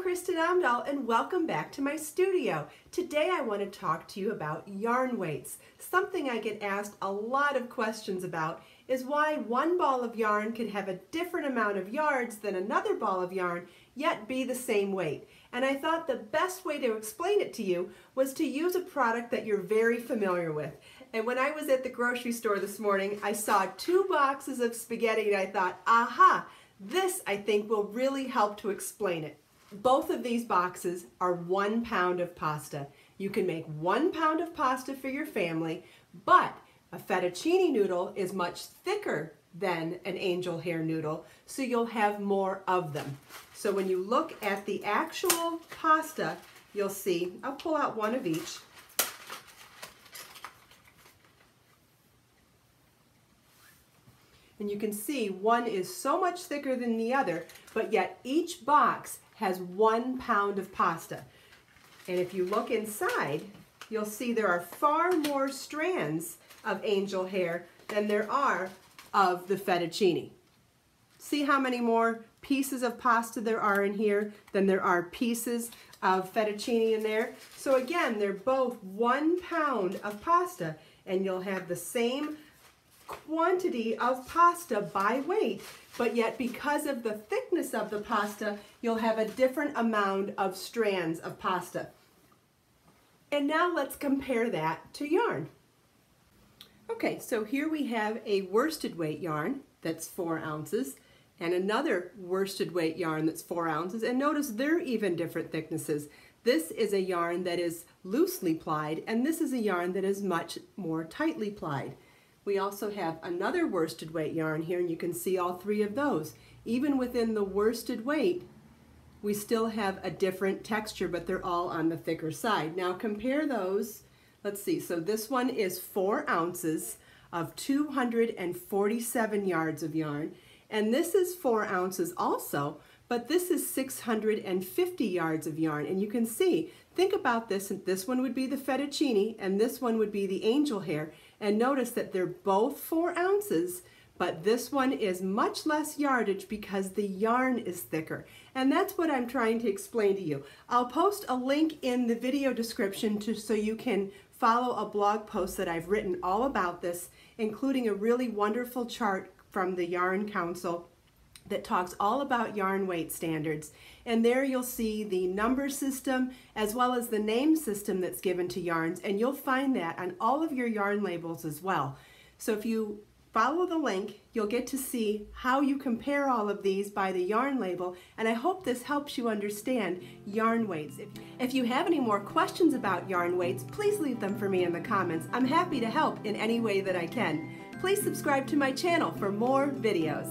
Kristin Omdahl and welcome back to my studio. Today I want to talk to you about yarn weights. Something I get asked a lot of questions about is why one ball of yarn could have a different amount of yards than another ball of yarn, yet be the same weight. And I thought the best way to explain it to you was to use a product that you're very familiar with. And when I was at the grocery store this morning, I saw 2 boxes of spaghetti and I thought, aha, this I think will really help to explain it. Both of these boxes are 1 pound of pasta. You can make 1 pound of pasta for your family, but a fettuccine noodle is much thicker than an angel hair noodle, so you'll have more of them. So when you look at the actual pasta, you'll see, I'll pull out one of each. And you can see one is so much thicker than the other, but yet each box has 1 pound of pasta. And if you look inside, you'll see there are far more strands of angel hair than there are of the fettuccine. See how many more pieces of pasta there are in here than there are pieces of fettuccine in there? So again, they're both 1 pound of pasta, and you'll have the same quantity of pasta by weight, but yet because of the thickness of the pasta, you'll have a different amount of strands of pasta. And now let's compare that to yarn. Okay, so here we have a worsted weight yarn that's 4 ounces and another worsted weight yarn that's 4 ounces, and notice they're even different thicknesses. This is a yarn that is loosely plied, and this is a yarn that is much more tightly plied. We also have another worsted weight yarn here, and you can see all 3 of those. Even within the worsted weight, we still have a different texture, but they're all on the thicker side. Now compare those. Let's see, so this one is 4 ounces of 247 yards of yarn, and this is 4 ounces also, but this is 650 yards of yarn. And you can see, think about this, and this one would be the fettuccine, and this one would be the angel hair. And notice that they're both 4 ounces, but this one is much less yardage because the yarn is thicker. And that's what I'm trying to explain to you. I'll post a link in the video description so you can follow a blog post that I've written all about this, including a really wonderful chart from the Yarn Council that talks all about yarn weight standards. And there you'll see the number system as well as the name system that's given to yarns, and you'll find that on all of your yarn labels as well. So if you follow the link, you'll get to see how you compare all of these by the yarn label, and I hope this helps you understand yarn weights. If you have any more questions about yarn weights, please leave them for me in the comments. I'm happy to help in any way that I can. Please subscribe to my channel for more videos.